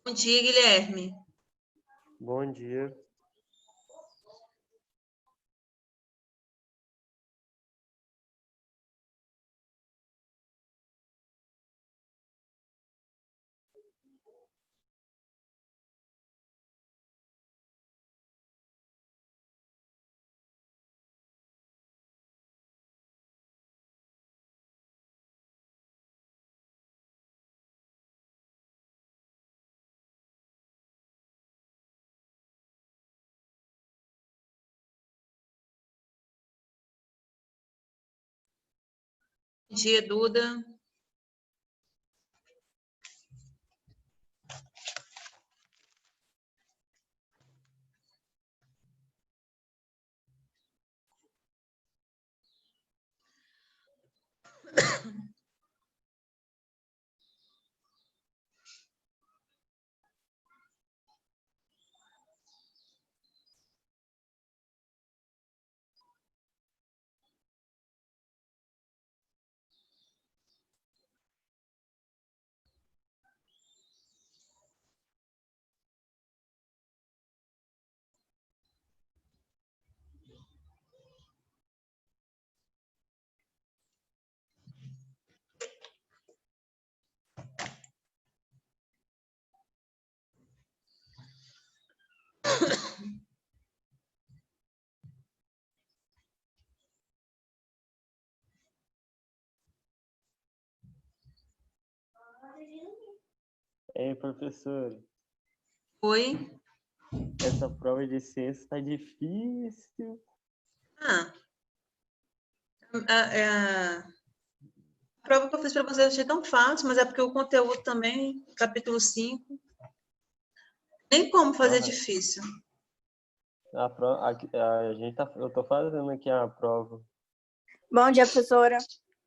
Bom dia, Guilherme. Bom dia. Bom dia, Duda. Ei, professor, Oi. essa prova de ciência está difícil. A prova que eu fiz para vocês eu achei tão fácil, mas é porque o conteúdo também, capítulo 5, nem como fazer difícil. Eu estou fazendo aqui a prova. Bom dia, professora.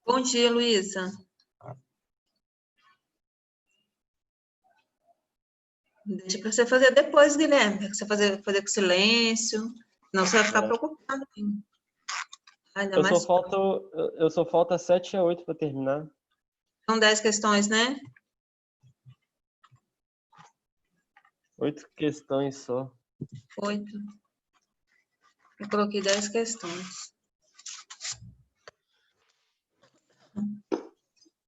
Bom dia, Luísa. Deixa para você fazer depois, Guilherme. Você fazer com silêncio, senão você vai ficar preocupado. Ainda mais... Eu só falta 7 a 8 para terminar. São 10 questões, né? 8 questões só. 8. Eu coloquei 10 questões.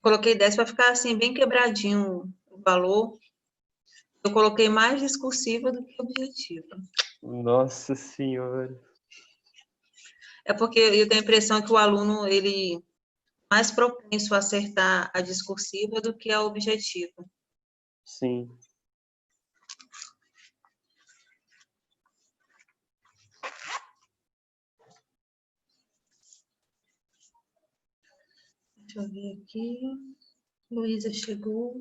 Coloquei 10 para ficar assim, bem quebradinho o valor. Eu coloquei mais discursiva do que objetiva. Nossa Senhora. É porque eu tenho a impressão que o aluno, ele mais propenso a acertar a discursiva do que a objetiva. Sim. Deixa eu ver aqui. Luísa chegou.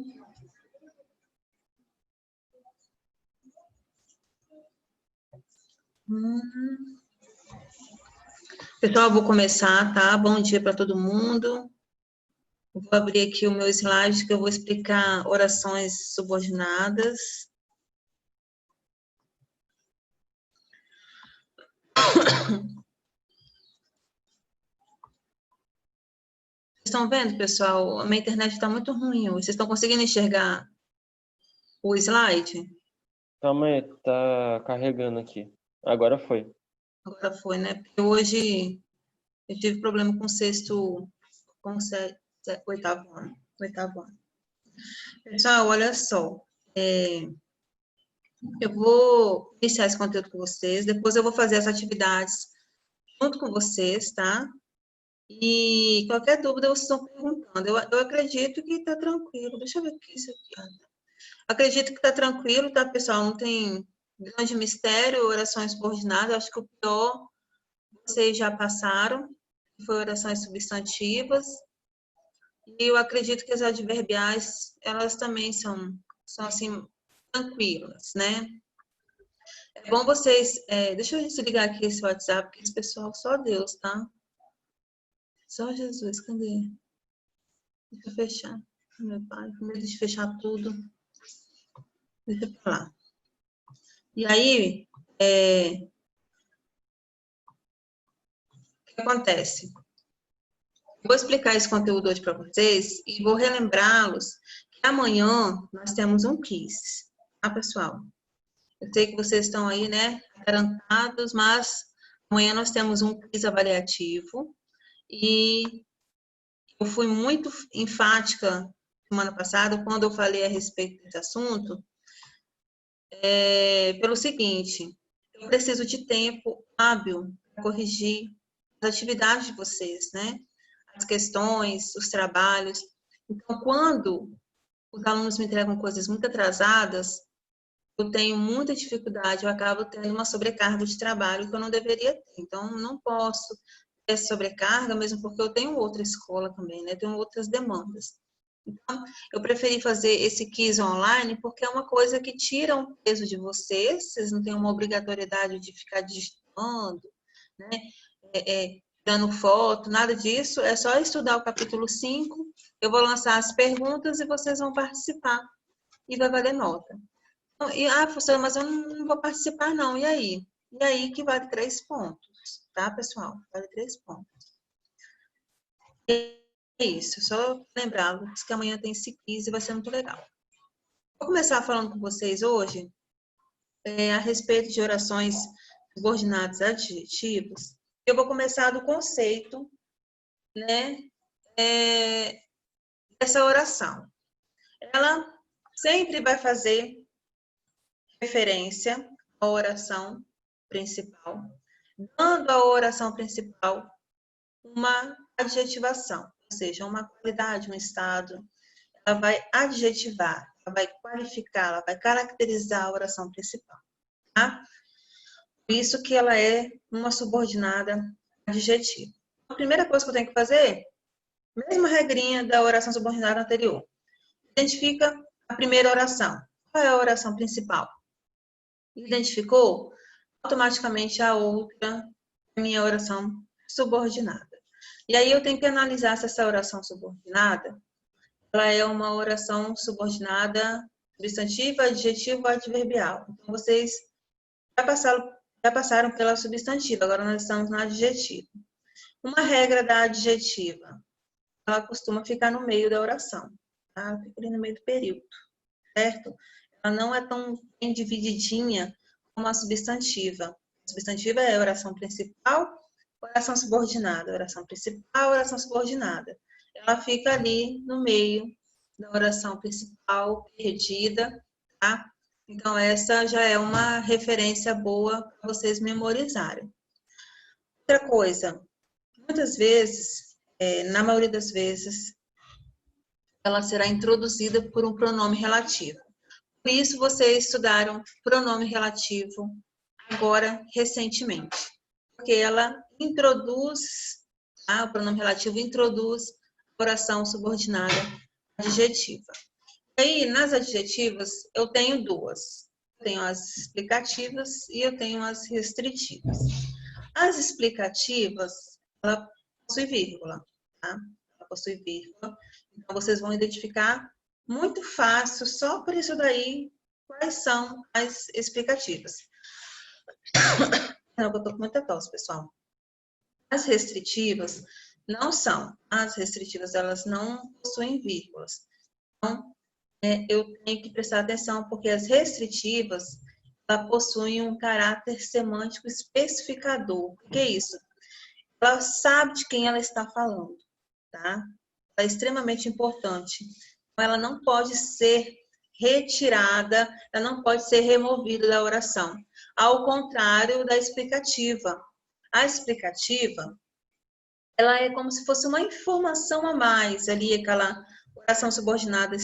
Pessoal, eu vou começar, tá? Bom dia para todo mundo. Eu vou abrir aqui o meu slide que eu vou explicar orações subordinadas. Vocês estão vendo, pessoal? A minha internet está muito ruim hoje. Vocês estão conseguindo enxergar o slide? Calma aí, tá carregando aqui. Agora foi. Agora foi, né? Porque hoje eu tive problema com oitavo ano. Pessoal, olha só. eu vou iniciar esse conteúdo com vocês, depois eu vou fazer as atividades junto com vocês, tá? E qualquer dúvida vocês estão perguntando. Eu acredito que está tranquilo. Deixa eu ver aqui isso aqui. Acredito que está tranquilo, tá, pessoal? Não tem grande mistério, orações subordinadas. Acho que o pior vocês já passaram, que foi orações substantivas. E eu acredito que as adverbiais, elas também são assim, tranquilas, né? É bom vocês... deixa eu desligar aqui esse WhatsApp, porque esse pessoal, só Deus, tá? Só Jesus, cadê? Deixa eu fechar. Meu pai, com medo de fechar tudo. Deixa eu falar. E aí, o que acontece? Eu vou explicar esse conteúdo hoje para vocês e vou relembrá-los que amanhã nós temos um quiz, tá, pessoal? Eu sei que vocês estão aí, né, atarantados, mas amanhã nós temos um quiz avaliativo e eu fui muito enfática semana passada quando eu falei a respeito desse assunto, pelo seguinte: eu preciso de tempo hábil para corrigir as atividades de vocês, né? As questões, os trabalhos. Então, quando os alunos me entregam coisas muito atrasadas, eu tenho muita dificuldade, eu acabo tendo uma sobrecarga de trabalho que eu não deveria ter. Então, não posso ter essa sobrecarga, mesmo porque eu tenho outra escola também, né? Tenho outras demandas. Então, eu preferi fazer esse quiz online porque é uma coisa que tira um peso de vocês não têm uma obrigatoriedade de ficar digitando, né? Dando foto, nada disso, é só estudar o capítulo 5, eu vou lançar as perguntas e vocês vão participar e vai valer nota. Professora, mas eu não vou participar não, e aí? E aí que vale 3 pontos, tá, pessoal? Vale 3 pontos. É isso, só lembrá-los que amanhã tem esse quiz e vai ser muito legal. Vou começar falando com vocês hoje a respeito de orações subordinadas a adjetivos. Eu vou começar do conceito, né, dessa oração. Ela sempre vai fazer referência à oração principal, dando à oração principal uma adjetivação, ou seja, uma qualidade, um estado. Ela vai adjetivar, ela vai qualificar, ela vai caracterizar a oração principal, tá? Por isso que ela é uma subordinada adjetiva. A primeira coisa que eu tenho que fazer, mesma regrinha da oração subordinada anterior. Identifica a primeira oração. Qual é a oração principal? Identificou? Automaticamente a outra é minha oração subordinada. E aí eu tenho que analisar se essa oração subordinada ela é uma oração subordinada substantiva, adjetiva ou adverbial. Então, vocês já passaram pela substantiva, agora nós estamos na adjetiva. Uma regra da adjetiva, ela costuma ficar no meio da oração, tá? Fica ali no meio do período, certo? Ela não é tão bem divididinha como a substantiva. A substantiva é a oração principal, oração subordinada, oração principal, oração subordinada. Ela fica ali no meio da oração principal, perdida, tá? Então, essa já é uma referência boa para vocês memorizarem. Outra coisa, muitas vezes, na maioria das vezes, ela será introduzida por um pronome relativo. Por isso, vocês estudaram pronome relativo agora, recentemente. Porque ela introduz, tá? O pronome relativo introduz a oração subordinada adjetiva. E aí, nas adjetivas, eu tenho duas. Eu tenho as explicativas e eu tenho as restritivas. As explicativas, ela possui vírgula, tá? Ela possui vírgula. Então, vocês vão identificar muito fácil, só por isso daí, quais são as explicativas. Não, eu tô com muita tosse, pessoal. As restritivas não são. As restritivas, elas não possuem vírgulas. Então, eu tenho que prestar atenção, porque as restritivas, ela possuem um caráter semântico especificador. O que é isso? Ela sabe de quem ela está falando, tá? Ela é extremamente importante. Ela não pode ser retirada, ela não pode ser removida da oração. Ao contrário da explicativa. A explicativa, ela é como se fosse uma informação a mais ali, aquela oração subordinada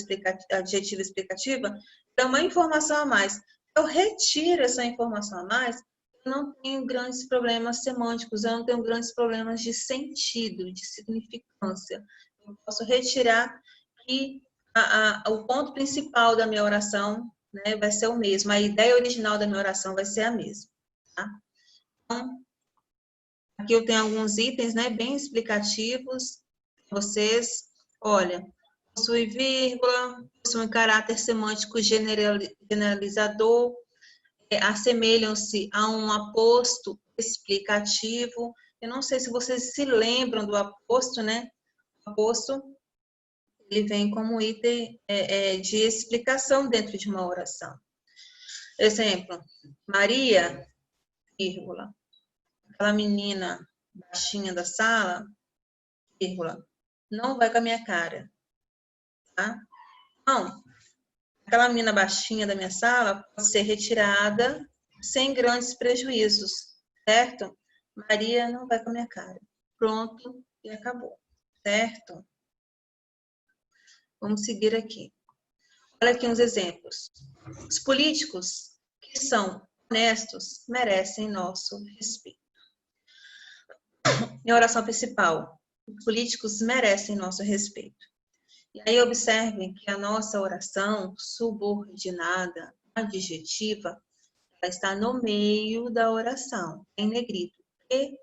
adjetiva explicativa, é uma informação a mais. Eu retiro essa informação a mais, eu não tenho grandes problemas semânticos, eu não tenho grandes problemas de sentido, de significância. Eu posso retirar que o ponto principal da minha oração, né, vai ser o mesmo, a ideia original da minha oração vai ser a mesma. Tá? Então, aqui eu tenho alguns itens, né, bem explicativos. Vocês, olha, possui vírgula, possui um caráter semântico generalizador, assemelham-se a um aposto explicativo. Eu não sei se vocês se lembram do aposto, né? O aposto, ele vem como item de explicação dentro de uma oração. Exemplo, Maria, vírgula, aquela menina baixinha da sala, vírgula, não vai com a minha cara, tá? Então, aquela menina baixinha da minha sala pode ser retirada sem grandes prejuízos, certo? Maria não vai com a minha cara. Pronto, e acabou, certo? Vamos seguir aqui. Olha aqui uns exemplos. Os políticos que são honestos merecem nosso respeito. Em oração principal, os políticos merecem nosso respeito. E aí observem que a nossa oração subordinada, adjetiva, ela está no meio da oração, em negrito, e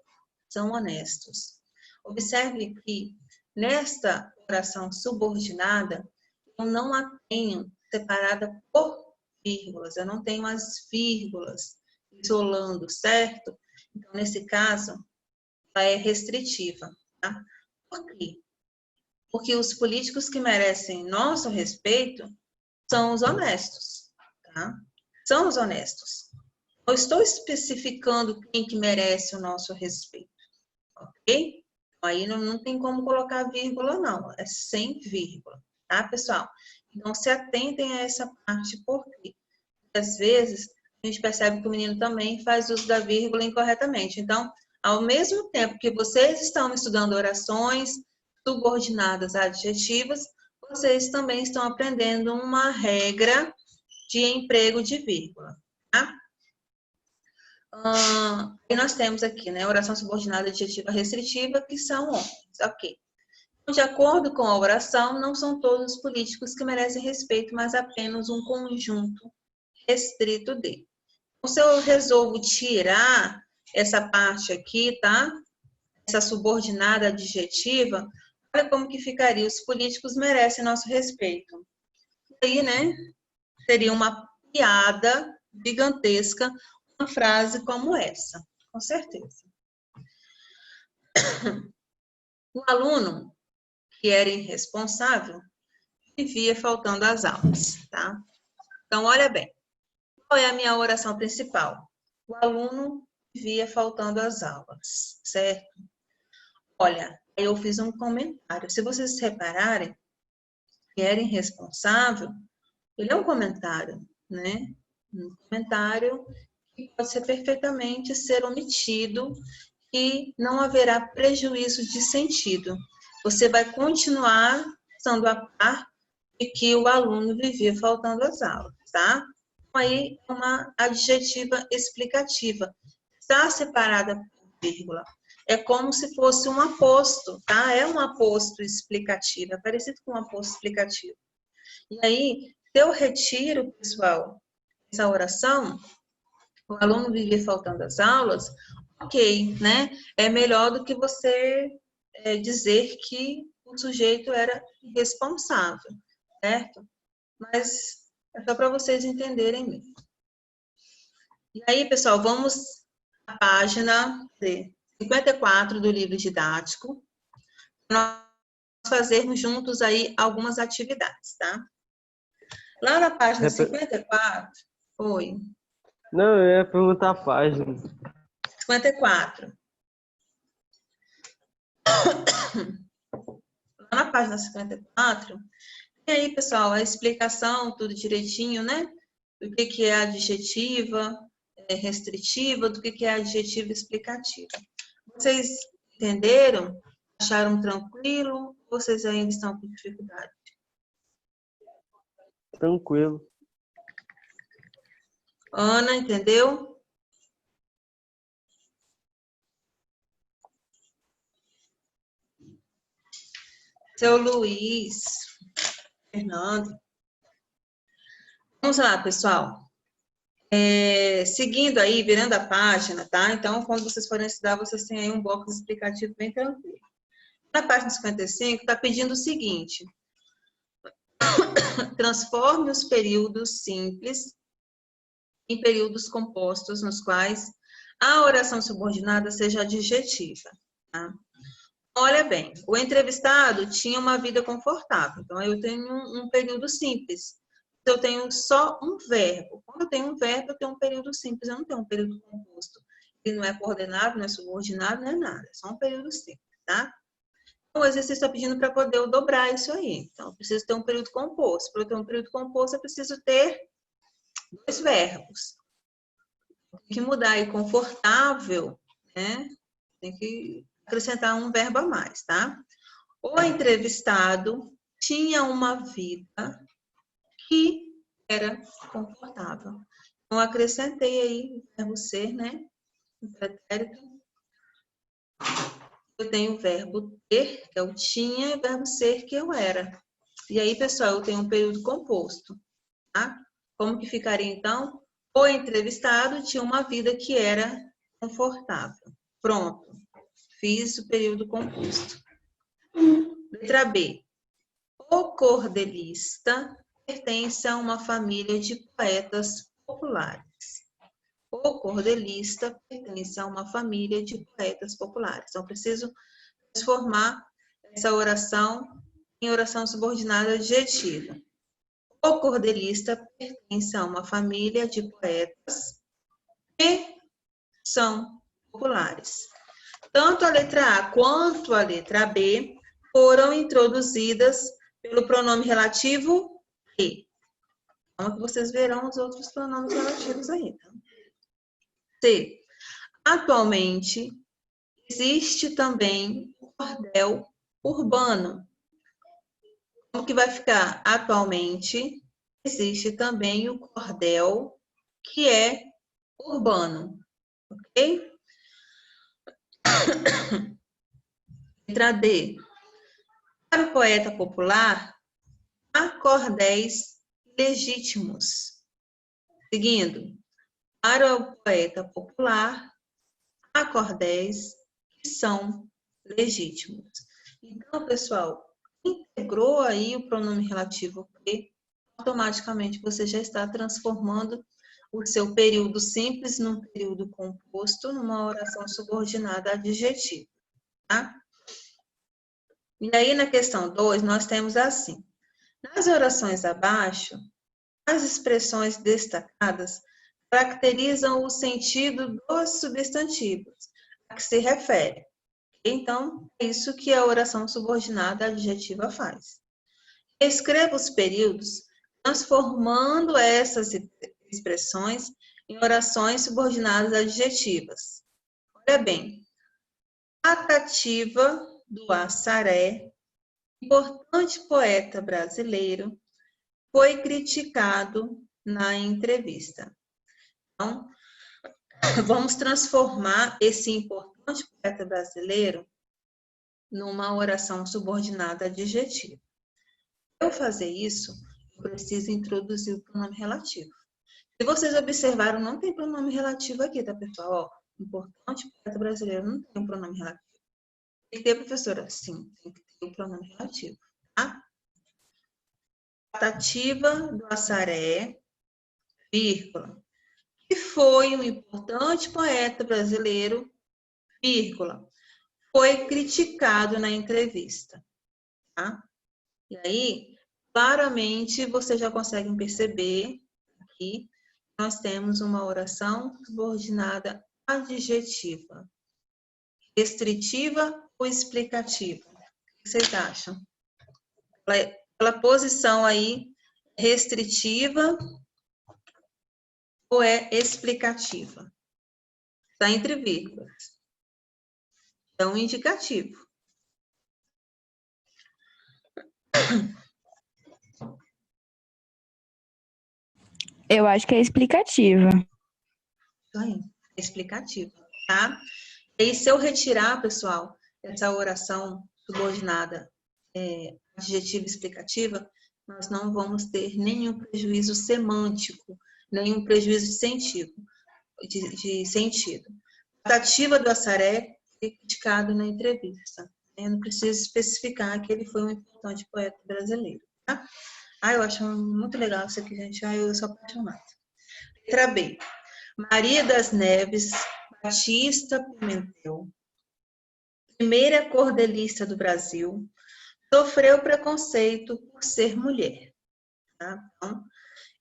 são honestos. Observe que nesta oração subordinada, eu não a tenho separada por vírgulas, eu não tenho as vírgulas isolando, certo? Então, nesse caso, ela é restritiva, tá? Por quê? Porque os políticos que merecem nosso respeito são os honestos, tá? São os honestos. Não estou especificando quem que merece o nosso respeito, ok? Aí não tem como colocar vírgula, não. É sem vírgula, tá, pessoal? Então, se atentem a essa parte, porque às vezes a gente percebe que o menino também faz uso da vírgula incorretamente. Então, ao mesmo tempo que vocês estão estudando orações subordinadas adjetivas, vocês também estão aprendendo uma regra de emprego de vírgula, tá? E nós temos aqui, né, oração subordinada adjetiva restritiva, que são homens, ok. De acordo com a oração, não são todos os políticos que merecem respeito, mas apenas um conjunto restrito de. Então, se eu resolvo tirar essa parte aqui, tá? Essa subordinada adjetiva, olha como que ficaria. Os políticos merecem nosso respeito. Aí, né, seria uma piada gigantesca, uma frase como essa, com certeza. O aluno que era irresponsável vivia faltando às aulas, tá? Então, olha bem. Qual é a minha oração principal? O aluno vivia faltando às aulas, certo? Olha, eu fiz um comentário. Se vocês repararem, que era irresponsável, ele é um comentário, né? Um comentário que pode ser perfeitamente ser omitido e não haverá prejuízo de sentido. Você vai continuar estando a par de que o aluno vivia faltando às aulas, tá? Aí, uma adjetiva explicativa. Está separada por vírgula. É como se fosse um aposto, tá? É um aposto explicativo, é parecido com um aposto explicativo. E aí, se eu retiro, pessoal, essa oração, o aluno vivia faltando às aulas, ok, né? É melhor do que você dizer que o sujeito era irresponsável, certo? Mas é só para vocês entenderem mesmo. E aí, pessoal, vamos à página 54 do livro didático. Nós fazermos juntos aí algumas atividades, tá? Lá na página 54, oi. Não, eu ia perguntar a página. 54. Lá na página 54, E aí, pessoal, a explicação, tudo direitinho, né? Do que é adjetiva, restritiva, do que é adjetiva explicativa. Vocês entenderam? Acharam tranquilo? Ou vocês ainda estão com dificuldade? Tranquilo. Ana, entendeu? Seu Luiz, Fernando. Vamos lá, pessoal. Seguindo aí, virando a página, tá? Então, quando vocês forem estudar, vocês têm aí um box explicativo bem tranquilo. Na página 55, está pedindo o seguinte. Transforme os períodos simples em períodos compostos, nos quais a oração subordinada seja adjetiva, tá? Olha bem, o entrevistado tinha uma vida confortável. Então, eu tenho um período simples. Eu tenho só um verbo. Quando eu tenho um verbo, eu tenho um período simples. Eu não tenho um período composto. Ele não é coordenado, não é subordinado, não é nada. É só um período simples, tá? Então, o exercício está pedindo para poder eu dobrar isso aí. Então, eu preciso ter um período composto. Para eu ter um período composto, eu preciso ter dois verbos. Tem que mudar aí confortável, né? Tem que acrescentar um verbo a mais, tá? O entrevistado tinha uma vida que era confortável. Então, acrescentei aí o verbo ser, né? O pretérito. Eu tenho o verbo ter, que é o tinha, e o verbo ser, que eu era. E aí, pessoal, eu tenho um período composto, tá? Como que ficaria, então? O entrevistado tinha uma vida que era confortável. Pronto. Fiz o período composto. Letra B. O cordelista pertence a uma família de poetas populares. O cordelista pertence a uma família de poetas populares. Então, preciso transformar essa oração em oração subordinada adjetiva. O cordelista pertence a uma família de poetas que são populares. Tanto a letra A quanto a letra B foram introduzidas pelo pronome relativo e. Então, que vocês verão os outros pronomes relativos aí. Tá? C. Atualmente, existe também o cordel urbano. Como que vai ficar? Atualmente, existe também o cordel que é urbano. Ok? Letra D. Para o poeta popular, há cordéis legítimos. Seguindo, para o poeta popular, há cordéis que são legítimos. Então, pessoal, integrou aí o pronome relativo que, automaticamente você já está transformando o seu período simples num período composto, numa oração subordinada adjetiva, tá? E aí, na questão 2, nós temos assim. Nas orações abaixo, as expressões destacadas caracterizam o sentido dos substantivos a que se refere. Então, é isso que a oração subordinada adjetiva faz. Escreva os períodos transformando essas expressões em orações subordinadas adjetivas. Olha bem, Patativa do Assaré, importante poeta brasileiro, foi criticado na entrevista. Então, vamos transformar esse importante poeta brasileiro numa oração subordinada adjetiva. Para eu fazer isso, eu preciso introduzir o pronome relativo. Se vocês observaram, não tem pronome relativo aqui, tá, pessoal? Ó, importante poeta brasileiro não tem um pronome relativo. Tem que ter, professora? Sim, tem que ter o pronome relativo, tá? Patativa do Assaré, vírgula, que foi um importante poeta brasileiro, vírgula, foi criticado na entrevista, tá? E aí, claramente, vocês já conseguem perceber aqui, nós temos uma oração subordinada adjetiva, restritiva ou explicativa? O que vocês acham? Pela posição aí restritiva ou é explicativa? Está entre vírgulas. Então, indicativo. Eu acho que é explicativa. Isso aí, é explicativo, tá? E aí, se eu retirar, pessoal, essa oração subordinada adjetiva explicativa, nós não vamos ter nenhum prejuízo semântico, nenhum prejuízo de sentido. A tratativa do Assaré foi criticado na entrevista. Eu não preciso especificar que ele foi um importante poeta brasileiro, tá? Eu acho muito legal isso aqui, gente. Eu sou apaixonada. Letra B. Maria das Neves Batista Pimentel, primeira cordelista do Brasil, sofreu preconceito por ser mulher. Tá? Então,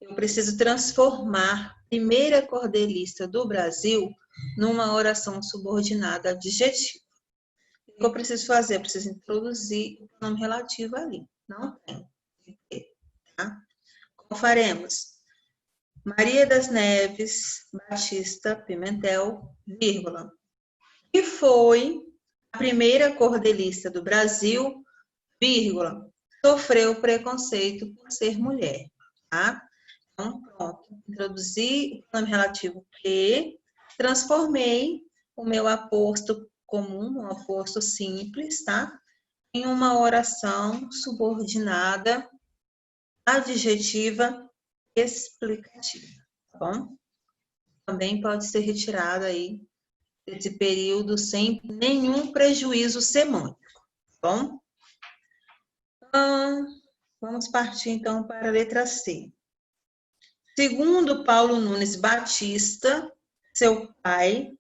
eu preciso transformar primeira cordelista do Brasil numa oração subordinada adjetiva. O que eu preciso fazer? Eu preciso introduzir o nome relativo ali. Não tem. Tá? Como faremos? Maria das Neves Batista Pimentel, vírgula, que foi a primeira cordelista do Brasil, vírgula, sofreu preconceito por ser mulher, tá? Então, pronto. Introduzi o nome relativo que, transformei o meu aposto comum, um aposto simples, tá? Em uma oração subordinada, adjetiva, explicativa, tá bom? Também pode ser retirada aí desse período sem nenhum prejuízo semântico, tá bom? Vamos partir então para a letra C. Segundo Paulo Nunes Batista, seu pai,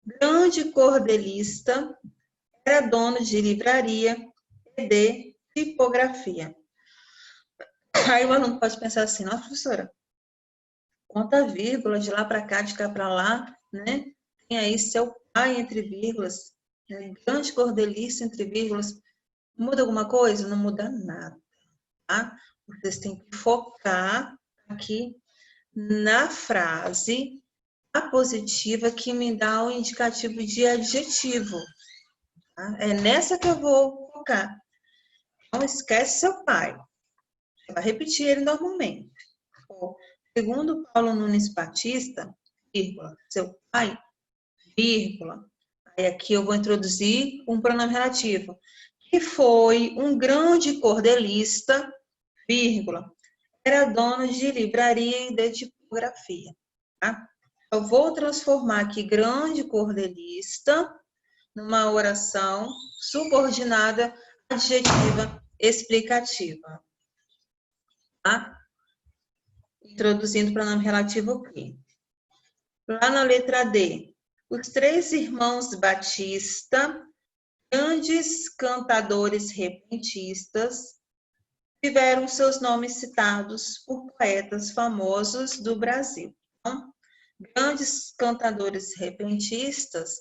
grande cordelista, era dono de livraria e de tipografia. Aí o aluno pode pensar assim, nossa, professora, quanta vírgula de lá para cá, de cá para lá, né? Tem aí seu pai entre vírgulas, né? Grande cordelista entre vírgulas. Muda alguma coisa? Não muda nada, tá? Vocês têm que focar aqui na frase apositiva que me dá o indicativo de adjetivo. Tá? É nessa que eu vou focar. Não esquece seu pai. Você vai repetir ele normalmente. Segundo Paulo Nunes Batista, vírgula, seu pai, vírgula. Aí aqui eu vou introduzir um pronome relativo, que foi um grande cordelista, vírgula, era dono de livraria e de tipografia. Tá? Eu vou transformar aqui grande cordelista numa oração subordinada adjetiva explicativa. Tá? Introduzindo o pronome relativo o quê? Lá na letra D, os três irmãos Batista, grandes cantadores repentistas, tiveram seus nomes citados por poetas famosos do Brasil. Então, grandes cantadores repentistas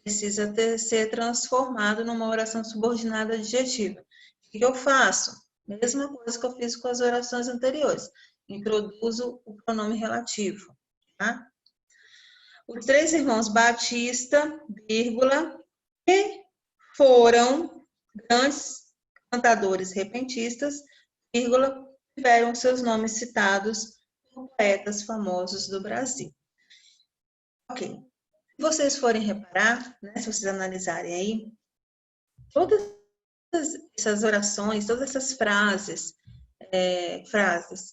precisa ser transformado numa oração subordinada adjetiva. O que eu faço? Mesma coisa que eu fiz com as orações anteriores. Introduzo o pronome relativo. Tá? Os três irmãos Batista, vírgula, que foram grandes cantadores repentistas, vírgula, tiveram seus nomes citados por poetas famosos do Brasil. Ok. Se vocês forem reparar, né, se vocês analisarem aí, todas essas orações, todas essas frases,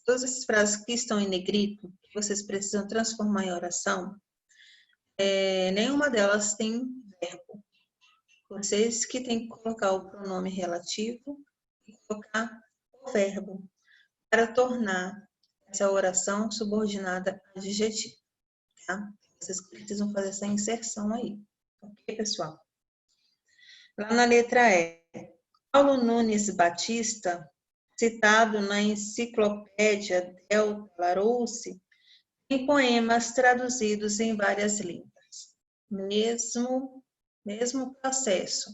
todas essas frases que estão em negrito, que vocês precisam transformar em oração, nenhuma delas tem verbo. Vocês que têm que colocar o pronome relativo e colocar o verbo para tornar essa oração subordinada adjetiva, tá? Vocês precisam fazer essa inserção aí, ok, pessoal? Lá na letra E, Paulo Nunes Batista, citado na enciclopédia Del Larousse, tem poemas traduzidos em várias línguas. Mesmo processo.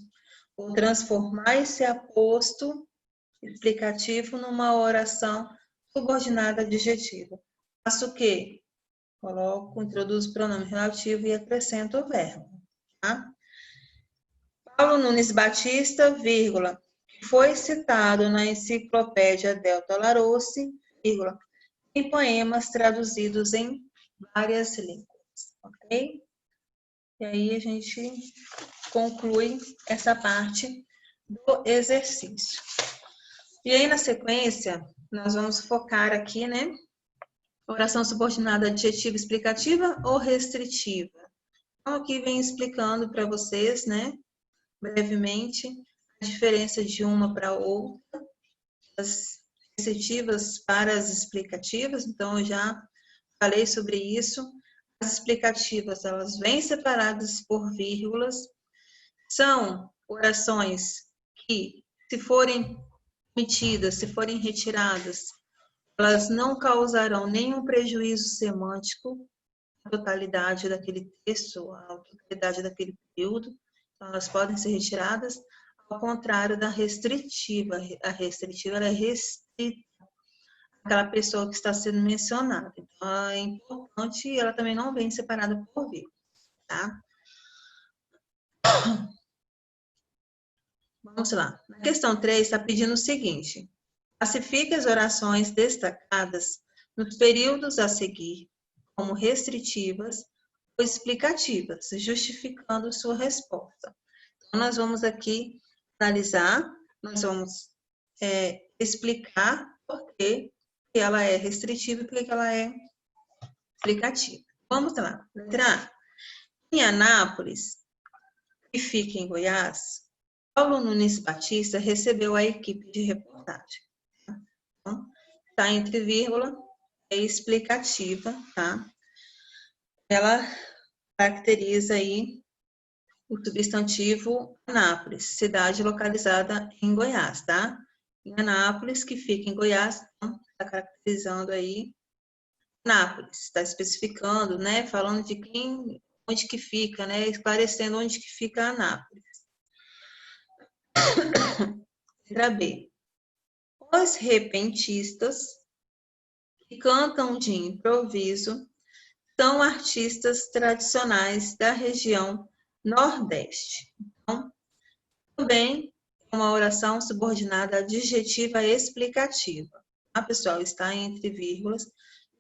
Vou transformar esse aposto explicativo numa oração subordinada adjetiva. Faço o quê? Coloco, introduzo o pronome relativo e acrescento o verbo. Tá? Paulo Nunes Batista, vírgula, foi citado na enciclopédia Delta Larousse, vírgula, em poemas traduzidos em várias línguas. Ok? E aí a gente conclui essa parte do exercício. E aí, na sequência, nós vamos focar aqui, né? Oração subordinada adjetiva explicativa ou restritiva. Então, aqui vem explicando para vocês, né? Brevemente, a diferença de uma para outra, as restritivas para as explicativas. Então, eu já falei sobre isso. As explicativas, elas vêm separadas por vírgulas. São orações que, se forem omitidas, se forem retiradas, elas não causarão nenhum prejuízo semântico à totalidade daquele texto, à totalidade daquele período. Então, elas podem ser retiradas, ao contrário da restritiva. A restritiva ela é restrita àquela pessoa que está sendo mencionada. Então, é importante e ela também não vem separada por vírgula, tá? Vamos lá. Na questão 3, está pedindo o seguinte: classifique as orações destacadas nos períodos a seguir como restritivas ou explicativas, justificando sua resposta. Então, nós vamos aqui analisar, nós vamos explicar por que ela é restritiva e por que ela é explicativa. Vamos lá. Letra A. Em Anápolis, que fica em Goiás, Paulo Nunes Batista recebeu a equipe de reportagem. Então, está entre vírgula, é explicativa, tá? Ela caracteriza aí o substantivo Anápolis, cidade localizada em Goiás, tá? Em Anápolis, que fica em Goiás, então, está caracterizando aí Anápolis, está especificando, né? Falando de quem, onde que fica, né? Esclarecendo onde que fica Anápolis. Letra B. Os repentistas que cantam de improviso são artistas tradicionais da região Nordeste. Então, também é uma oração subordinada adjetiva explicativa. A pessoal está entre vírgulas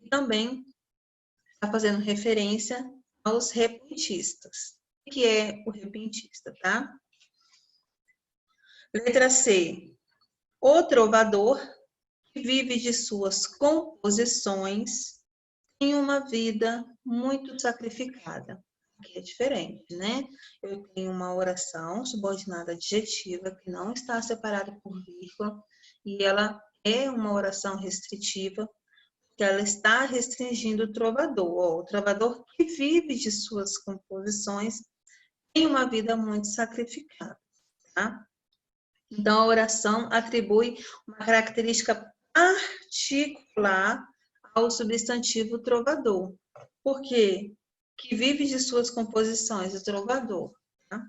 e também está fazendo referência aos repentistas. O que é o repentista, tá? Letra C. O trovador que vive de suas composições tem uma vida muito sacrificada. Aqui é diferente, né? Eu tenho uma oração subordinada adjetiva que não está separada por vírgula e ela é uma oração restritiva que ela está restringindo o trovador. O trovador que vive de suas composições tem uma vida muito sacrificada, tá? Então, a oração atribui uma característica particular ao substantivo trovador. Por quê? Que vive de suas composições, o trovador. Tá?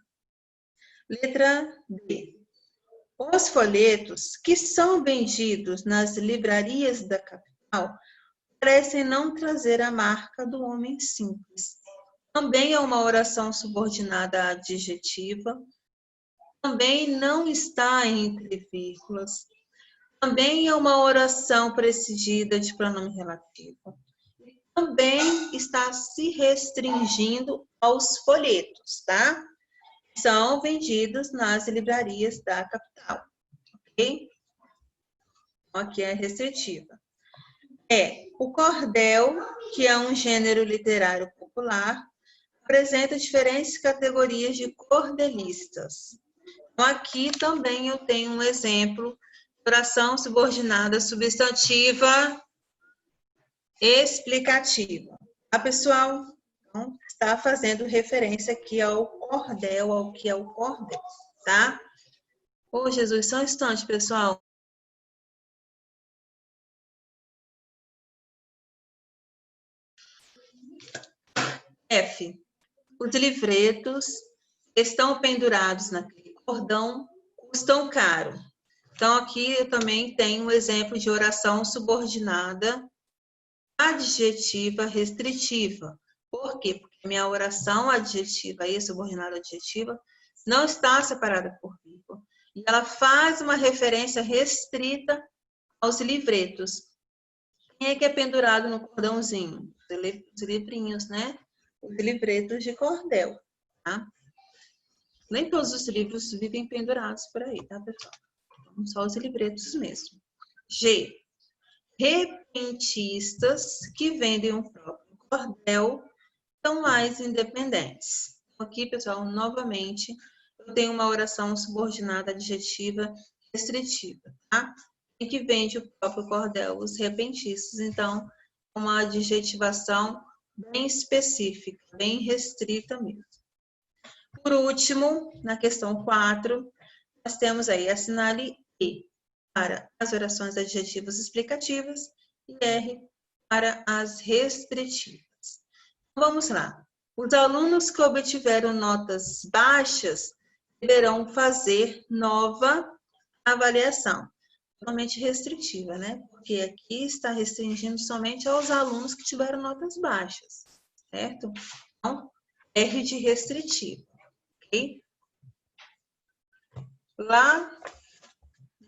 Letra B. Os folhetos que são vendidos nas livrarias da capital parecem não trazer a marca do homem simples. Também é uma oração subordinada adjetiva. Também não está entre vírgulas. Também é uma oração precedida de pronome relativo. Também está se restringindo aos folhetos, tá? São vendidos nas livrarias da capital, ok? Aqui é restritiva. O cordel, que é um gênero literário popular, apresenta diferentes categorias de cordelistas. Então, aqui também eu tenho um exemplo de oração subordinada substantiva explicativa. A pessoal então, está fazendo referência aqui ao cordel, ao que é o cordel, tá? Ô, Jesus, só um instante, pessoal. F. Os livretos estão pendurados naquele cordão, custam caro. Então, aqui eu também tenho um exemplo de oração subordinada adjetiva restritiva. Por quê? Porque minha oração adjetiva e subordinada adjetiva não está separada por vírgula. E ela faz uma referência restrita aos livretos. Quem é que é pendurado no cordãozinho? Os livrinhos, né? Os livretos de cordel, tá? Nem todos os livros vivem pendurados por aí, tá, pessoal? Só os livretos mesmo. G. Repentistas que vendem o próprio cordel são mais independentes. Aqui, pessoal, novamente, eu tenho uma oração subordinada adjetiva restritiva, tá? E que vende o próprio cordel, os repentistas. Então, uma adjetivação bem específica, bem restrita mesmo. Por último, na questão 4, nós temos aí assinale E para as orações adjetivas explicativas e R para as restritivas. Vamos lá. Os alunos que obtiveram notas baixas deverão fazer nova avaliação. Totalmente restritiva, né? Porque aqui está restringindo somente aos alunos que tiveram notas baixas, certo? Então, R de restritivo, ok? Lá,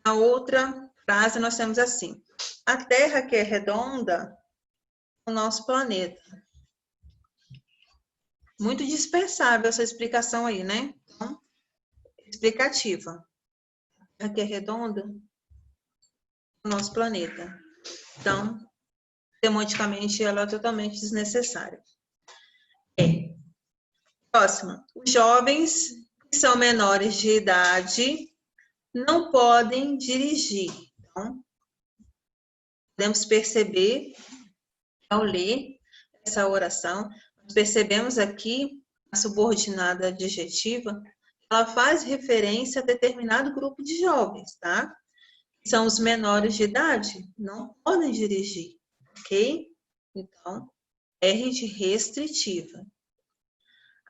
na outra frase, nós temos assim: a Terra que é redonda é o nosso planeta. Muito dispensável essa explicação aí, né? Então, explicativa. A Terra que é redonda é o nosso planeta. Então, semanticamente, ela é totalmente desnecessária. Próxima. Os jovens que são menores de idade não podem dirigir. Então, podemos perceber, ao ler essa oração, nós percebemos aqui a subordinada adjetiva, ela faz referência a determinado grupo de jovens, tá? São os menores de idade, não podem dirigir, ok? Então, R de restritiva.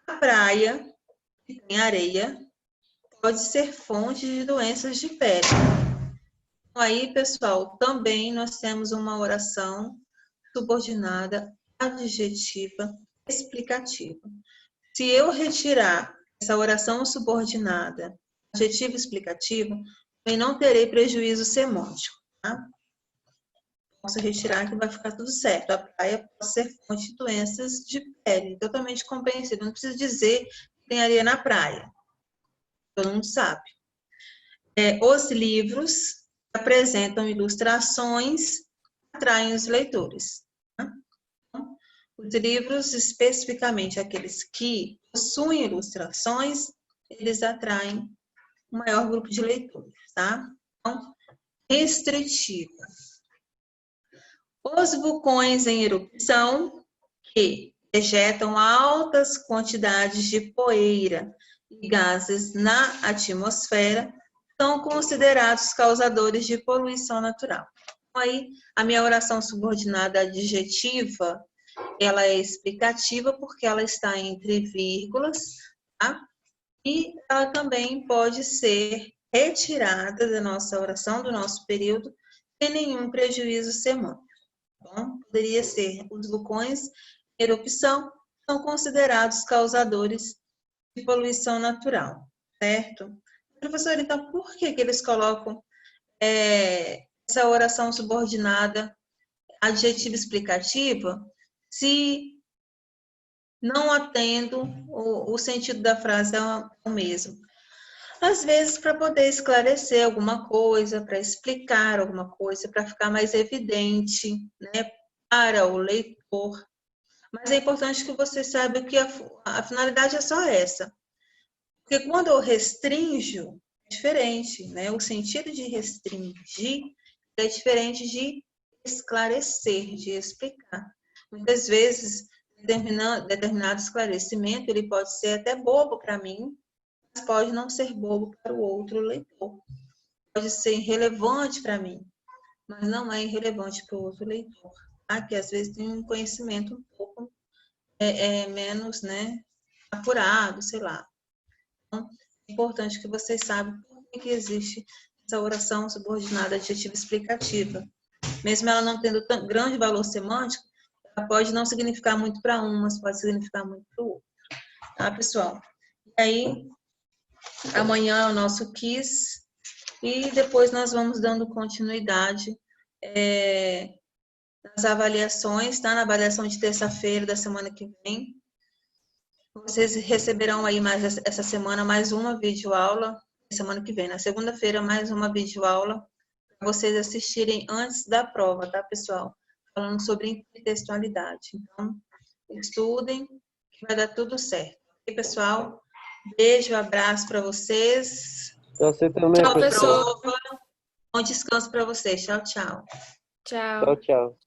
A praia, que tem areia, pode ser fonte de doenças de pele. Então, aí, pessoal, também nós temos uma oração subordinada adjetiva explicativa. Se eu retirar essa oração subordinada adjetiva explicativa, eu não terei prejuízo semântico, tá? Posso retirar que vai ficar tudo certo. A praia pode ser fonte de doenças de pele, totalmente compreensível. Não precisa dizer que tem areia na praia. Todo mundo sabe. Os livros que apresentam ilustrações atraem os leitores. Tá? Então, os livros, especificamente aqueles que possuem ilustrações, eles atraem um maior grupo de leitores, tá? Então, restritiva. Os vulcões em erupção que ejetam altas quantidades de poeira e gases na atmosfera são considerados causadores de poluição natural. Então, aí, a minha oração subordinada adjetiva, ela é explicativa porque ela está entre vírgulas, tá? E ela também pode ser retirada da nossa oração, do nosso período, sem nenhum prejuízo semântico. Bom, poderia ser: os vulcões em erupção são considerados causadores de poluição natural, certo? Professor, então, por que eles colocam essa oração subordinada adjetiva explicativa se não atendo o sentido da frase é o mesmo? Às vezes, para poder esclarecer alguma coisa, para explicar alguma coisa, para ficar mais evidente, né, para o leitor. Mas é importante que você saiba que a finalidade é só essa. Porque quando eu restringo, é diferente, né? O sentido de restringir é diferente de esclarecer, de explicar. Muitas vezes, determinado esclarecimento, ele pode ser até bobo para mim, mas pode não ser bobo para o outro leitor. Pode ser irrelevante para mim, mas não é irrelevante para o outro leitor. Tá? Que às vezes tem um conhecimento um pouco menos, né, apurado, sei lá. Então, é importante que vocês saibam por que existe essa oração subordinada adjetiva explicativa. Mesmo ela não tendo tão grande valor semântico, ela pode não significar muito para um, mas pode significar muito para o outro. Tá, pessoal? E aí, amanhã é o nosso quiz e depois nós vamos dando continuidade nas avaliações, tá? Na avaliação de terça-feira da semana que vem. Vocês receberão aí mais essa semana mais uma videoaula, semana que vem. Na segunda-feira, mais uma videoaula para vocês assistirem antes da prova, tá, pessoal? Falando sobre intertextualidade. Então, estudem, que vai dar tudo certo. Ok, pessoal? Beijo, abraço para vocês. Você também, Tchau, professor. pessoal. Bom descanso para vocês. Tchau, tchau. Tchau. Tchau, tchau.